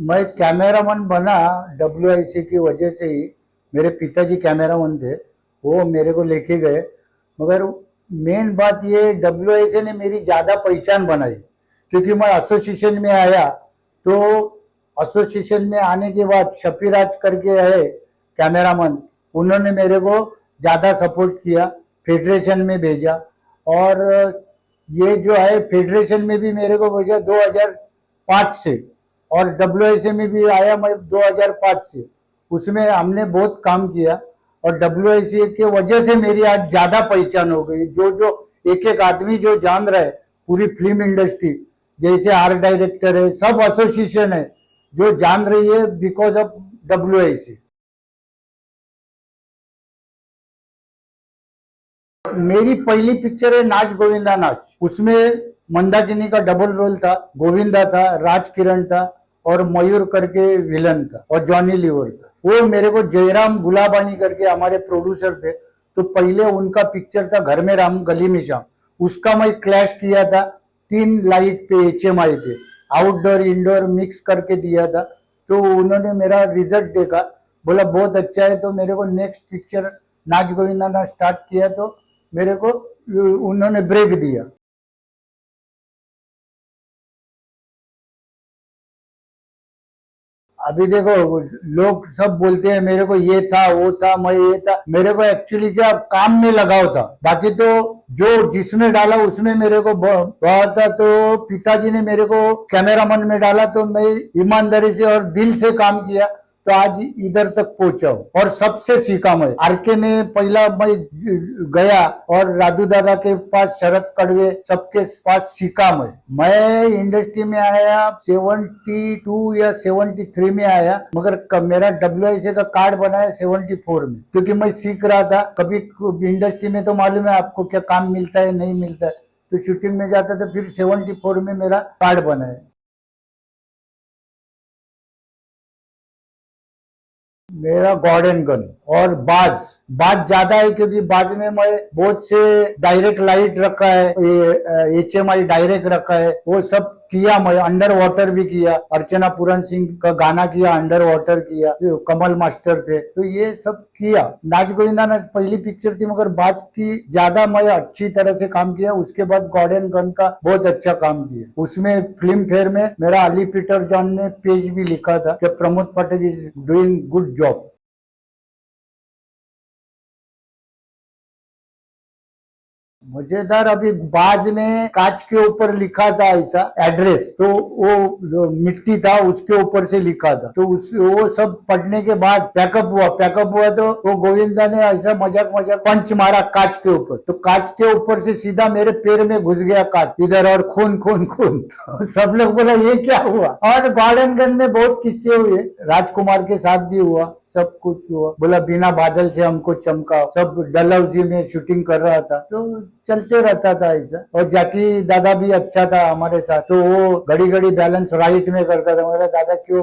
मैं कैमरामैन बना WIC की वजह से ही। मेरे पिताजी कैमरामैन थे, वो मेरे को लेके गए। मगर मेन बात ये, WIC ने मेरी ज़्यादा पहचान बनाई, क्योंकि मैं एसोसिएशन में आया। तो एसोसिएशन में आने के बाद शफीराज करके है कैमरामैन, उन्होंने मेरे को ज़्यादा सपोर्ट किया, फेडरेशन में भेजा। और ये जो है फेडरेशन में भी मेरे को भेजा 2005 से, और WIC में भी आया मैं 2005 से। उसमें हमने बहुत काम किया, और WIC के वजह से मेरी आज ज्यादा पहचान हो गई। जो जो एक एक आदमी जो जान रहा है पूरी फिल्म इंडस्ट्री, जैसे आर्ट डायरेक्टर है, सब एसोसिएशन है जो जान रही है, बिकॉज ऑफ WIC। मेरी पहली पिक्चर है नाच गोविंदा नाच। उसमें मंदाकिनी का डबल रोल था, गोविंदा था, राज किरण था, और मयूर करके विलन था, और जॉनी लीवर था। वो मेरे को जयराम गुलाबानी करके हमारे प्रोड्यूसर थे, तो पहले उनका पिक्चर था घर में राम गली में श्याम, उसका मैं क्लैश किया था 3 लाइट पे HMI पे, आउटडोर इंडोर मिक्स करके दिया था। तो उन्होंने मेरा रिजल्ट देखा, बोला बहुत अच्छा है, तो मेरे को नेक्स्ट पिक्चर नाच गोविंदा नाच स्टार्ट किया, तो मेरे को उन्होंने ब्रेक दिया। अभी देखो, लोग सब बोलते हैं मेरे को ये था वो था, मैं ये था, मेरे को एक्चुअली क्या काम में लगाव था। बाकी तो जो जिसमें डाला उसमें मेरे को बहुत था। तो पिताजी ने मेरे को कैमरामैन में डाला, तो मैं ईमानदारी से और दिल से काम किया, तो आज इधर तक पहुंचा हूं। और सबसे सीखा मैं RK में, पहला मैं गया, और राधू दादा के पास, शरद कड़वे, सबके पास सीखा मैं इंडस्ट्री में आया 72 या 73 में आया, मगर मेरा WIC का कार्ड बनाया 74 में, क्योंकि मैं सीख रहा था। कभी इंडस्ट्री में तो मालूम है आपको क्या काम मिलता है नहीं मिलता है, तो शूटिंग में जाता था, फिर 74 में मेरा कार्ड बना है। मेरा गॉड एंड गन और बाज। बाज ज्यादा है, क्योंकि बाज में मैं बहुत से डायरेक्ट लाइट रखा है, ये HMI डायरेक्ट रखा है, वो सब किया। मैं अंडर वाटर भी किया, अर्चना पूरन सिंह का गाना किया, अंडर वाटर किया, कमल मास्टर थे, तो ये सब किया। नाच गोविंदा नाच पहली पिक्चर थी, मगर बाज की ज्यादा मैं अच्छी तरह से काम किया। उसके बाद गॉड एंड गन का बहुत अच्छा काम किया। उसमें फिल्म फेयर में मेरा अली पीटर जॉन ने पेज भी लिखा था कि प्रमोद पाठक इज डूइंग गुड जॉब। मजेदार, अभी बाज में कांच के ऊपर लिखा था ऐसा एड्रेस, तो वो जो मिट्टी था उसके ऊपर से लिखा था, तो वो सब पढ़ने के बाद पैकअप हुआ तो वो गोविंदा ने ऐसा मजाक मजाक पंच मारा कांच के ऊपर, तो कांच के ऊपर से सीधा मेरे पैर में घुस गया कांच इधर, और खून खून खून। तो सब लोग बोला ये क्या हुआ। और गार्डन गन में बहुत किस्से हुए, राजकुमार के साथ भी हुआ, सब कुछ हुआ। बोला बिना बादल से हमको चमका, सब डलहौजी में शूटिंग कर रहा था, तो चलते रहता था ऐसा। और जाकी दादा भी अच्छा था हमारे साथ, तो वो घड़ी घड़ी बैलेंस राइट में करता था। मेरा दादा क्यों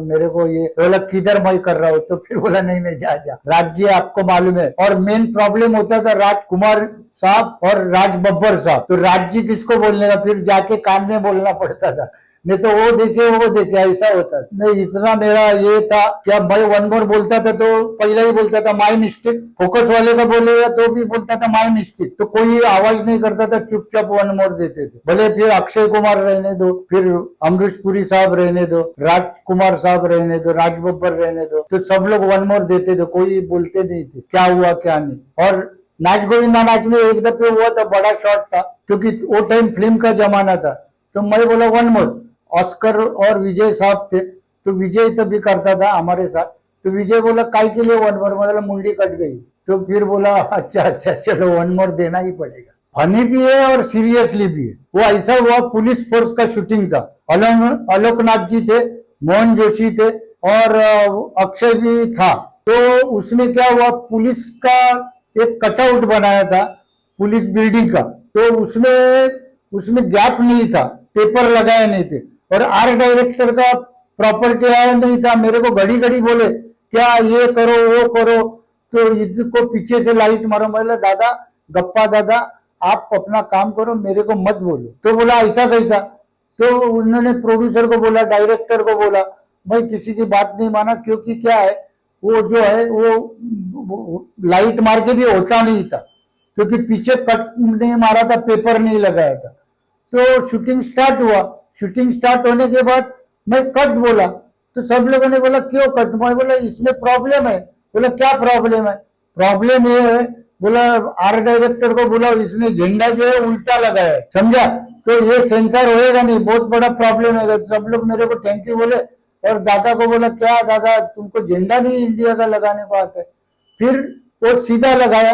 मेरे को ये बोला किधर मैं कर रहा हूँ, तो फिर बोला नहीं नहीं जा जा, राज्य आपको मालूम है। और मेन प्रॉब्लम होता था राजकुमार साहब और राज बब्बर साहब, तो राज्य किसको बोलने का, फिर जाके कान में बोलना पड़ता था, नहीं तो वो देखे ऐसा होता। नहीं, इतना मेरा ये था क्या, भाई वन मोर बोलता था तो पहले ही बोलता था माय मिस्टेक, फोकस वाले का बोलेगा तो भी बोलता था माय मिस्टेक, तो कोई आवाज नहीं करता था, चुपचाप वन मोर देते थे। भले फिर अक्षय कुमार रहने दो, फिर अमरीश पुरी साहब रहने दो, राजकुमार साहब रहने दो, राज बब्बर रहने दो, तो सब लोग वन मोर देते थे, कोई बोलते नहीं थे क्या हुआ क्या नहीं। और नाच गोविंदा नाच में एक दफे हुआ था, बड़ा शॉट था, क्योंकि वो टाइम फिल्म का जमाना था, तो मैं बोला वन मोर। ऑस्कर और विजय साहब थे, तो विजय तभी करता था हमारे साथ, तो विजय बोला काय के लिए वन मोर, मतलब मुंडी कट गई, तो फिर बोला अच्छा अच्छा चलो वन मोर देना ही पड़ेगा। फनी भी है और सीरियसली भी है। वो ऐसा हुआ, पुलिस फोर्स का शूटिंग था, आलोकनाथ जी थे, मोहन जोशी थे, और अक्षय भी था। तो उसमें क्या हुआ, पुलिस का एक कटआउट बनाया था पुलिस बिल्डिंग का, तो उसमें उसमें गैप नहीं था, पेपर लगाए नहीं थे, और आर्ट डायरेक्टर का प्रॉपर्टी आया नहीं था। मेरे को घड़ी घड़ी बोले क्या ये करो वो करो, तो इसको पीछे से लाइट मारो। बोला दादा, गप्पा दादा, आप अपना काम करो, मेरे को मत बोलो। तो बोला ऐसा कैसा, तो उन्होंने प्रोड्यूसर को बोला, डायरेक्टर को बोला, मैं किसी की बात नहीं माना, क्योंकि क्या है वो जो है वो लाइट मार के भी होता नहीं था, क्योंकि पीछे कट नहीं मारा था, पेपर नहीं लगाया था। तो शूटिंग स्टार्ट हुआ। शूटिंग स्टार्ट होने के बाद मैं कट बोला, तो सब लोगों ने बोला क्यों कट? मैं बोला इसमें प्रॉब्लम है। बोला क्या प्रॉब्लम है? प्रॉब्लम ये है, बोला आर्ट डायरेक्टर को बोला इसने झंडा जो है उल्टा लगाया है, समझा? तो ये सेंसर होएगा नहीं, बहुत बड़ा प्रॉब्लम है। सब लोग मेरे को थैंक यू बोले, और दादा को बोला क्या दादा तुमको झंडा नहीं इंडिया का लगाने को आता है? फिर वो सीधा लगाया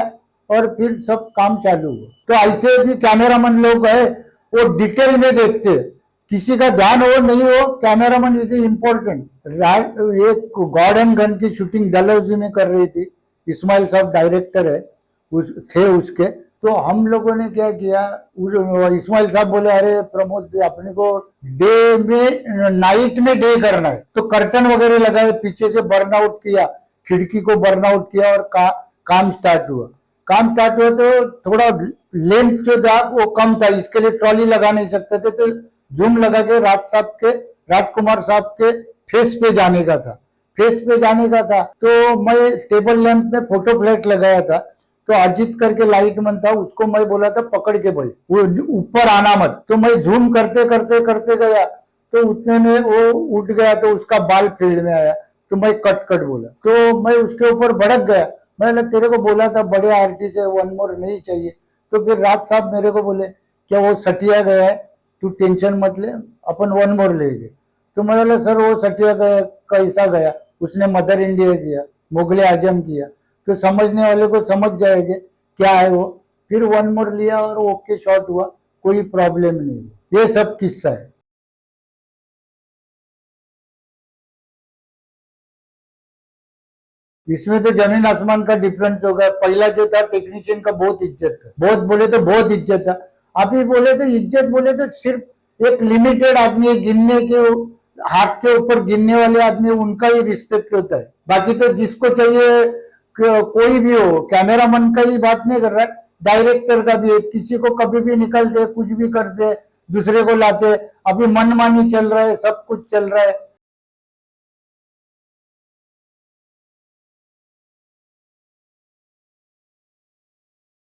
और फिर सब काम चालू हुआ। तो ऐसे भी कैमरामैन लोग है, वो डिटेल में देखते हैं, किसी का ध्यान हो नहीं हो, कैमरामैन इज इम्पोर्टेंट। एक गॉड एंड गन की शूटिंग डलहौजी में कर रही थी, इस्माइल साहब डायरेक्टर है थे उसके। तो हम लोगों ने क्या किया, इस्माइल साहब बोले अरे प्रमोद अपने को डे में नाइट में डे करना है, तो कर्टन वगैरह लगाए, पीछे से बर्नआउट किया, खिड़की को बर्नआउट किया और काम स्टार्ट हुआ। काम स्टार्ट हुआ तो थोड़ा लेंथ जो था वो कम था, इसके लिए ट्रॉली लगा नहीं सकते थे, तो जूम लगा के राजकुमार साहब के फेस पे जाने का था। फेस पे जाने का था तो मैं टेबल लैंप में फोटो फ्लैट लगाया था। तो अजीत करके लाइट मैन था, उसको मैं बोला था पकड़ के भाई वो ऊपर आना मत। तो मैं जूम करते करते करते गया, तो उतने में वो उठ गया, तो उसका बाल फील्ड में आया, तो मैं कट कट बोला, तो मैं उसके ऊपर भड़क गया। मैंने तेरे को बोला था बड़े आर्टिस्ट है, वन मोर नहीं चाहिए। तो फिर राज साहब मेरे को बोले क्या वो सटिया गया है, तू टेंशन मत ले, अपन वन मोर लेंगे। तो मैं बोला सर वो सटिया गया कैसा गया? उसने मदर इंडिया किया, मुगले आजम किया, तो समझने वाले को समझ जाएंगे क्या है वो। फिर वन मोर लिया और ओके शॉट हुआ, कोई प्रॉब्लम नहीं। ये सब किस्सा है। इसमें तो जमीन आसमान का डिफरेंस होगा। पहला जो था टेक्नीशियन का बहुत इज्जत था, बहुत बोले तो बहुत इज्जत था। अभी बोले तो इज्जत बोले तो सिर्फ एक लिमिटेड आदमी गिनने के, हाथ के ऊपर गिनने वाले आदमी, उनका ही रिस्पेक्ट होता है। बाकी तो जिसको चाहिए कोई भी हो, कैमरामैन का ही बात नहीं कर रहा है, डायरेक्टर का भी है, किसी को कभी भी निकलते कुछ भी करते, दूसरे को लाते। अभी मनमानी चल रहा है, सब कुछ चल रहा है।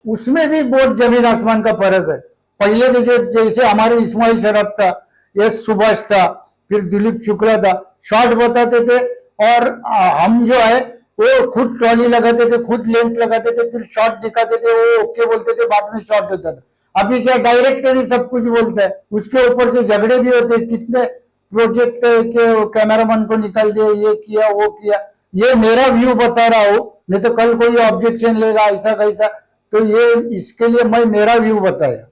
उसमें भी बहुत जमीन आसमान का फर्क है। पहले के जो जैसे हमारे इस्माइल शराफ था, एस सुभाष था, फिर दिलीप शुक्ला था, शॉर्ट बताते थे, और हम जो है वो खुद ट्रॉली लगाते थे, खुद लेंस लगाते थे, फिर शॉर्ट दिखाते थे, वो ओके बोलते थे, बाद में शॉर्ट होता था। अभी क्या डायरेक्टर ही सब कुछ बोलता है, उसके ऊपर से झगड़े भी होते हैं। कितने प्रोजेक्ट के कैमरामैन को निकाल दिया, ये किया वो किया। ये मेरा व्यू बता रहा हूँ, नहीं तो कल कोई ऑब्जेक्शन लेगा ऐसा कैसा, तो ये इसके लिए मैं मेरा व्यू बताया।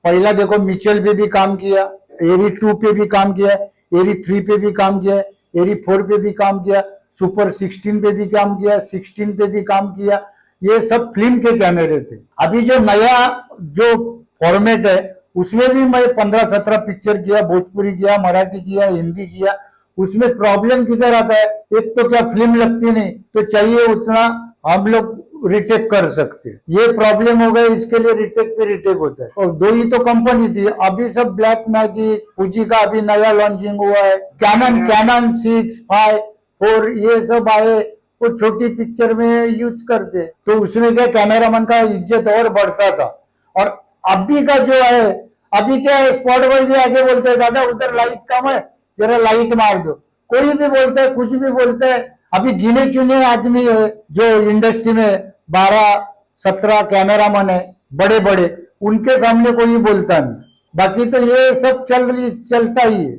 पहला देखो मिचेल पे भी काम किया, एरी 2 पे भी काम किया, एरी 3 पे भी काम किया, एरी 4 पे भी काम किया, सुपर 16 पे भी काम किया, 16 पे भी काम किया। ये सब फिल्म के कैमरे थे। अभी जो नया जो फॉर्मेट है उसमें भी मैं 15-17 पिक्चर किया, भोजपुरी किया, मराठी किया, हिंदी किया। उसमें प्रॉब्लम किधर आता है, एक तो क्या फिल्म लगती नहीं, तो चाहिए उतना हम लोग रिटेक कर सकते हैं। ये प्रॉब्लम हो गया, इसके लिए रिटेक पे रिटेक होता है। और दो ही तो कंपनी थी, अभी सब ब्लैक मैजिक, फूजी का अभी नया लॉन्चिंग हुआ है, कैनन 6, 5, 4 ये सब आए, वो छोटी पिक्चर में यूज करते, तो उसमें क्या कैमरामैन का इज्जत और बढ़ता था। और अभी का जो है, अभी क्या है, स्पॉट बॉय भी आगे बोलते हैं दादा उधर लाइट कम है, जरा लाइट मार दो। कोई भी बोलता है, कुछ भी बोलता है। अभी गिने चुने आदमी है जो इंडस्ट्री में 12-17 कैमरामैन है बड़े बड़े, उनके सामने कोई बोलता नहीं। बाकी तो ये सब चलता ही है।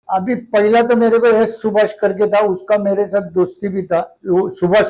अभी पहला तो मेरे को एस सुभाष करके था, उसका मेरे साथ दोस्ती भी था। वो सुभाष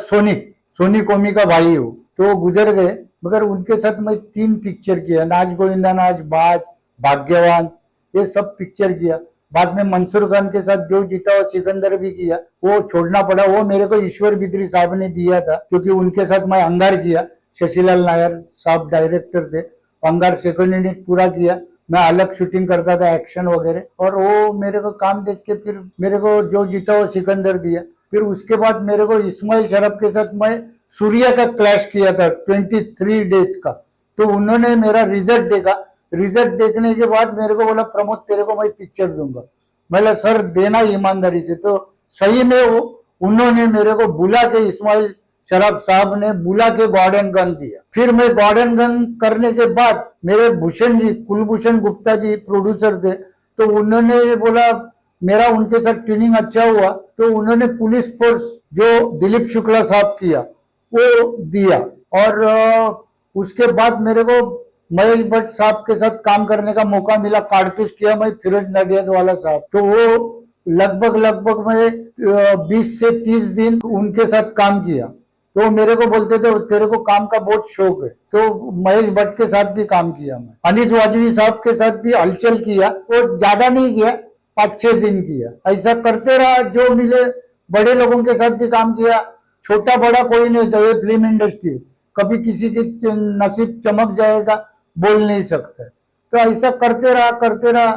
सोनी कोमी का भाई हो, तो वो गुजर गए। मगर उनके साथ मैं 3 पिक्चर किया, नाच गोविंदा नाच, बाज, भाग्यवान, ये सब पिक्चर किया। बाद में मंसूर खान के साथ जो जीता वो सिकंदर भी किया, वो छोड़ना पड़ा। वो मेरे को ईश्वर बिद्री साहब ने दिया था, क्योंकि उनके साथ मैं अंगार किया। शशिलाल नायर साहब डायरेक्टर थे, अंगार सेकंड यूनिट पूरा किया। मैं अलग शूटिंग करता था, एक्शन वगैरह, और वो मेरे को काम देख के फिर मेरे को जो जीता वो सिकंदर दिया। फिर उसके बाद मेरे को इस्माइल शरफ के साथ मैं सूर्या का क्लैश किया था 23 डेज का। तो उन्होंने मेरा रिजल्ट देखा, रिजल्ट देखने के बाद मेरे को बोला प्रमोद तेरे को मैं पिक्चर दूंगा। मैं सर देना ईमानदारी से। तो सही में वो उन्होंने मेरे को बुला के, इस्माइल शराफ साहब ने बुला के गॉर्डन गन दिया। फिर मैं गॉर्डन गन करने के बाद मेरे भूषण जी, कुलभूषण गुप्ता जी प्रोड्यूसर थे, तो उन्होंने बोला मेरा उनके साथ ट्रेनिंग अच्छा हुआ, तो उन्होंने पुलिस फोर्स जो दिलीप शुक्ला साहब किया वो दिया। और उसके बाद मेरे को महेश भट्ट साहब के साथ काम करने का मौका मिला, कारतूस किया मैं फिरोज नडियादवाला साहब। तो वो लगभग मैं 20 से 30 दिन उनके साथ काम किया। तो मेरे को बोलते थे तेरे को काम का बहुत शौक है। तो महेश भट्ट के साथ भी काम किया मैं, अनिल वाजवी साहब के साथ भी हलचल किया, वो ज्यादा नहीं किया, 5-6 दिन किया। ऐसा करते रहा, जो मिले बड़े लोगों के साथ भी काम किया। छोटा बड़ा कोई नहीं होता, ये फिल्म इंडस्ट्री, कभी किसी की नसीब चमक जाएगा बोल नहीं सकते। तो ऐसा करते रहा,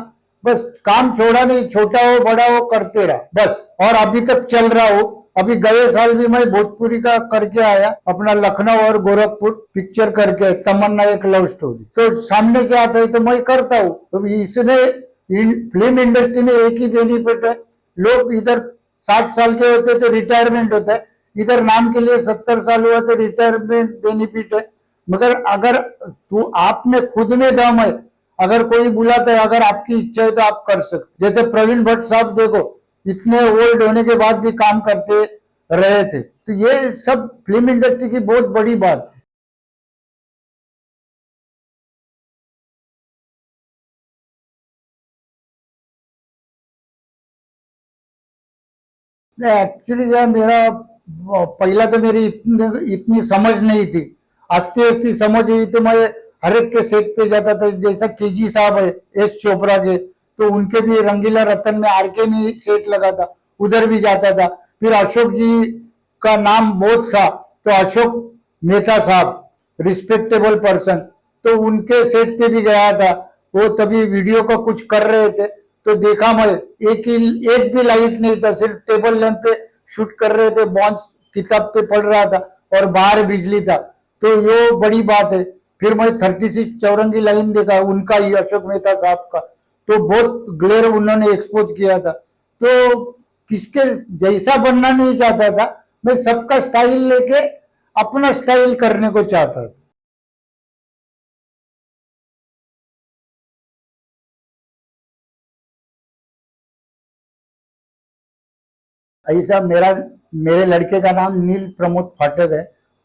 बस काम छोड़ा नहीं, छोटा हो बड़ा हो करते रहा बस। और अभी तक चल रहा हो। अभी गए साल भी मैं भोजपुरी का करके आया, अपना लखनऊ और गोरखपुर पिक्चर करके, तमन्ना एक लव स्टोरी। तो सामने से आता है तो मैं करता हूँ। तो इसमें फिल्म इंडस्ट्री में एक ही बेनिफिट है, लोग इधर 60 साल के होते तो रिटायरमेंट होता है, इधर नाम के लिए 70 साल हुआ तो रिटायरमेंट बेनिफिट है। मगर अगर तू आप में खुद में दम है, अगर कोई बुलाता है, अगर आपकी इच्छा है तो आप कर सकते। जैसे प्रवीण भट्ट साहब देखो, इतने ओल्ड होने के बाद भी काम करते रहे थे। तो ये सब फिल्म इंडस्ट्री की बहुत बड़ी बात है। एक्चुअली क्या मेरा पहला तो मेरी इतनी समझ नहीं थी, आस्ते आस्ते समझ हुई। तो मैं हर एक के सेट पे जाता था, जैसा केजी साहब है एस चोपड़ा के, तो उनके भी रंगीला रतन में आरके में सेट लगा था, उधर भी जाता था। फिर अशोक जी का नाम बहुत था, तो अशोक मेहता साहब रिस्पेक्टेबल पर्सन, तो उनके सेट पे भी गया था। वो तभी वीडियो का कुछ कर रहे थे, तो देखा मैं, एक भी लाइट नहीं था, सिर्फ टेबल लैंप पे शूट कर रहे थे, बॉन्स किताब पे पढ़ रहा था और बाहर बिजली था। तो ये बड़ी बात है। फिर मैं 36 चौरंगी लाइन देखा उनका ही, अशोक मेहता साहब का, तो बहुत ग्लेयर उन्होंने एक्सपोज किया था। तो किसके जैसा बनना नहीं चाहता था मैं, सबका स्टाइल लेके अपना स्टाइल करने को चाहता था। ऐसा मेरे लड़के का नाम नील प्रमोद फाटक है,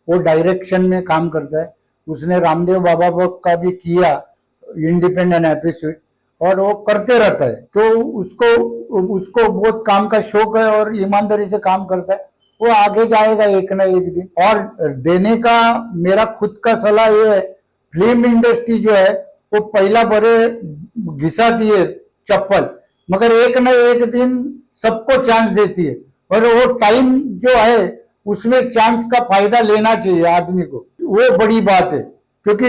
वो डायरेक्शन में काम करता है। उसने रामदेव बाबा का भी किया इंडिपेंडेंट एपिसोड, और वो करते रहता है। तो उसको उसको बहुत काम का शौक है और ईमानदारी से काम करता है। वो आगे जाएगा एक ना एक दिन। और देने का मेरा खुद का सलाह ये है, फिल्म इंडस्ट्री जो है वो पहला बड़े घिसाती है चप्पल, मगर एक न एक दिन सबको चांस देती है। और वो टाइम जो है उसमें चांस का फायदा लेना चाहिए आदमी को, वो बड़ी बात है। क्योंकि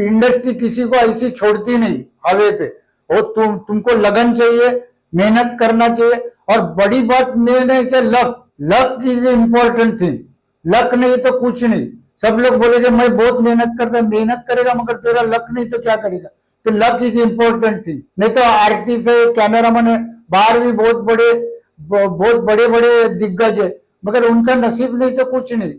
इंडस्ट्री किसी को ऐसी छोड़ती नहीं हवे पे। वो तुमको लगन चाहिए, मेहनत करना चाहिए। और बड़ी बात मेन है कि luck, luck is important thing. Luck नहीं तो कुछ नहीं। सब लोग बोले मैं बहुत मेहनत करता, मेहनत करेगा मगर तेरा लक नहीं तो क्या करेगा। तो लक इज इम्पोर्टेंट थिंग। नहीं तो आर्टिस्ट है, कैमरामैन है, बाहर भी बहुत बड़े बड़े दिग्गज है, मगर उनका नसीब नहीं तो कुछ नहीं।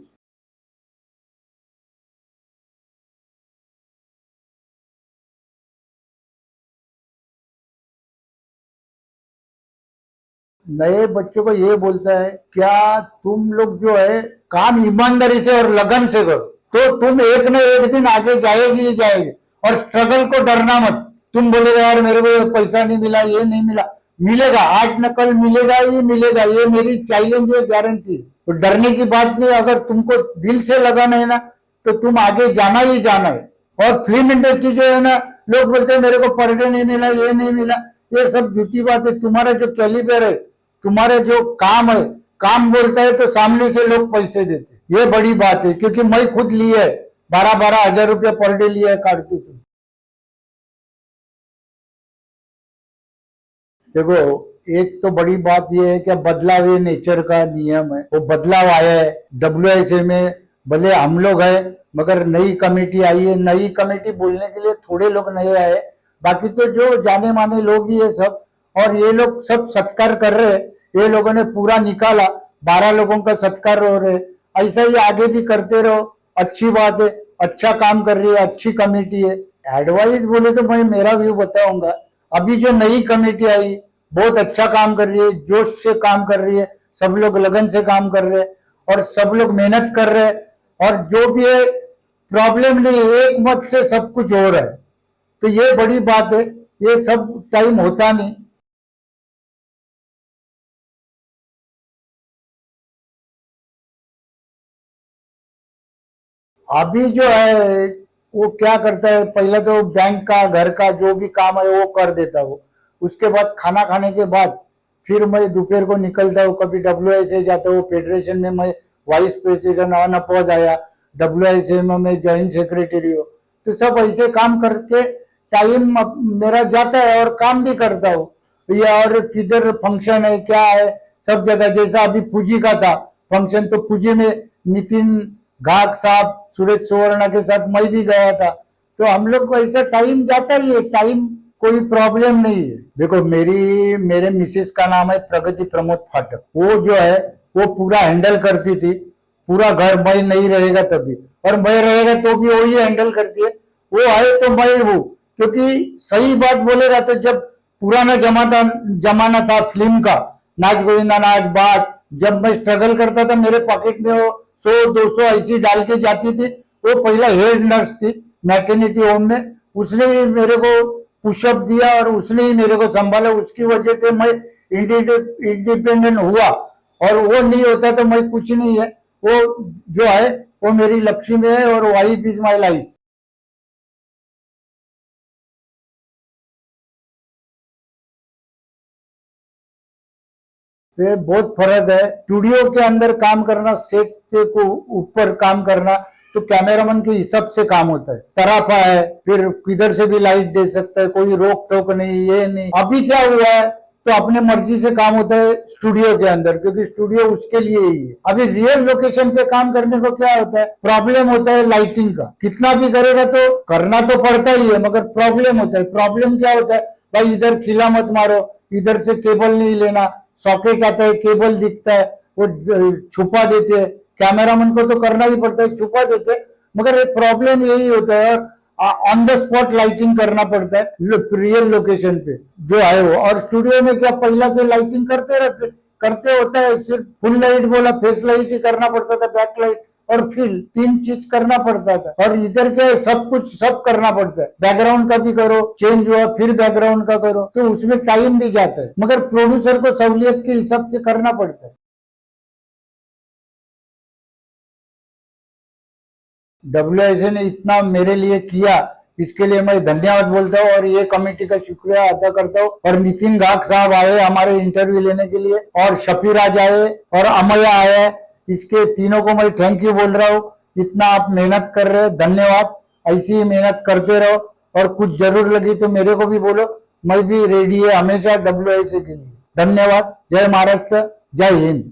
नए बच्चों को ये बोलता है, क्या तुम लोग जो है काम ईमानदारी से और लगन से करो, तो तुम एक न एक दिन आगे जाएगी ही जाएगी। और स्ट्रगल को डरना मत। तुम बोलेगा यार मेरे को पैसा नहीं मिला, ये नहीं मिला, मिलेगा, आज न कल मिलेगा ही मिलेगा, ये मेरी चैलेंज है, गारंटी है। तो डरने की बात नहीं, अगर तुमको दिल से लगाना है ना तो तुम आगे जाना ही जाना है। और फिल्म इंडस्ट्री जो है ना, लोग बोलते हैं मेरे को पर डे नहीं मिला, ये नहीं मिला, ये सब झूठी बात है। तुम्हारा जो कैलिबर है, तुम्हारे जो काम है, काम बोलता है तो सामने से लोग पैसे देते, ये बड़ी बात है। क्योंकि मैं खुद लिए है, 12-12 हजार रुपया पर डे लिया है कारतूस। देखो, एक तो बड़ी बात यह है कि बदलाव ये नेचर का नियम है, वो बदलाव आया है डब्ल्यूएचए में। भले हम लोग है मगर नई कमेटी आई है, नई कमेटी बोलने के लिए थोड़े लोग नए आए, बाकी तो जो जाने माने लोग ही है सब। और ये लोग सब सत्कार कर रहे हैं, ये लोगों ने पूरा निकाला, 12 लोगों का सत्कार हो रहे। ऐसा ही आगे भी करते रहो, अच्छी बात है, अच्छा काम कर रही है, अच्छी कमेटी है। एडवाइस बोले तो मैं मेरा व्यू बताऊंगा। अभी जो नई कमेटी आई बहुत अच्छा काम कर रही है, जोश से काम कर रही है, सब लोग लगन से काम कर रहे हैं और सब लोग मेहनत कर रहे हैं। और जो भी है प्रॉब्लम नहीं, एक मत से सब कुछ हो रहा है, तो ये बड़ी बात है। ये सब टाइम होता नहीं। अभी जो है वो क्या करता है, पहले तो बैंक का घर का जो भी काम है वो कर देता वो। उसके बाद खाना खाने के बाद फिर मैं दोपहर को निकलता हूँ, कभी डब्ल्यूएचए जाता हूँ, फेडरेशन में मैं वाइस प्रेसिडेंट अनअपोज आया, डब्ल्यूएचए में मैं ज्वाइंट सेक्रेटरी हूँ। तो सब ऐसे काम करके टाइम मेरा जाता है और काम भी करता हूँ। ये और किधर फंक्शन है क्या है, सब जगह। जैसा अभी फूजी का था फंक्शन, तो फूजी में नितिन घाक साहब, सूरज सुवर्णा के साथ मैं भी गया था। तो हम लोग को ऐसा टाइम जाता ही है, टाइम कोई प्रॉब्लम नहीं है। देखो मेरे मिसेस का नाम है प्रगति प्रमोद फाटक। वो जो है वो पूरा हैंडल करती थी, पूरा घर। मैं नहीं रहेगा तभी, और मैं रहेगा तो भी वही हैंडल करती है। वो है तो मैं हूँ, क्योंकि सही बात बोलेगा तो जब पुराना जमाना था फिल्म का, नाच गोविंदा नाच बाट, जब मैं स्ट्रगल करता था मेरे पॉकेट में वो 100-200 ऐसी डाल के जाती थी। वो पहला हेड नर्स थी मैटर्निटी होम में, उसने ही मेरे को पुशअप दिया और उसने ही मेरे को संभाला। उसकी वजह से मैं इंडिपेंडेंट हुआ, और वो नहीं होता तो मैं कुछ नहीं है। वो जो है वो मेरी लक्ष्मी है, और वाइफ इज माई लाइफ। ये बहुत फर्क है स्टूडियो के अंदर काम करना, सेट के को ऊपर काम करना। तो कैमरामैन के हिसाब से काम होता है, तराफा है, फिर किधर से भी लाइट दे सकता है, कोई रोक टोक नहीं, ये नहीं। अभी क्या हुआ है तो अपने मर्जी से काम होता है स्टूडियो के अंदर, क्योंकि स्टूडियो उसके लिए ही है। अभी रियल लोकेशन पे काम करने को क्या होता है, प्रॉब्लम होता है लाइटिंग का। कितना भी करेगा तो करना तो पड़ता ही है, मगर प्रॉब्लम होता है। प्रॉब्लम क्या होता है, भाई इधर खिला मत मारो, इधर से केबल नहीं लेना, सॉकेट आता है, केबल दिखता है, वो छुपा देते हैं। कैमरामैन को तो करना ही पड़ता है, छुपा देते हैं। मगर प्रॉब्लम यही होता है, ऑन द स्पॉट लाइटिंग करना पड़ता है रियल लोकेशन पे जो है वो। और स्टूडियो में क्या पहला से लाइटिंग करते होता है, सिर्फ फुल लाइट बोला, फेस लाइट ही करना पड़ता था, बैक लाइट और फिल, 3 चीज करना पड़ता था। और इधर क्या है, सब कुछ सब करना पड़ता है। बैकग्राउंड का भी करो, चेंज हुआ फिर बैकग्राउंड का करो, तो उसमें टाइम भी जाता है। मगर प्रोड्यूसर को सहूलियत के हिसाब से करना पड़ता है। डब्ल्यूएचए ने इतना मेरे लिए किया, इसके लिए मैं धन्यवाद बोलता हूँ, और ये कमेटी का शुक्रिया अदा करता हूँ। और नितिन घाक साहब आए हमारे इंटरव्यू लेने के लिए, और शफीराज आए, और अमया आया। इसके तीनों को मैं थैंक यू बोल रहा हूँ। इतना आप मेहनत कर रहे हैं, धन्यवाद। ऐसी ही मेहनत करते रहो, और कुछ जरूर लगी तो मेरे को भी बोलो, मैं भी रेडी है हमेशा डब्ल्यूएचए के लिए। धन्यवाद। जय महाराष्ट्र, जय हिंद।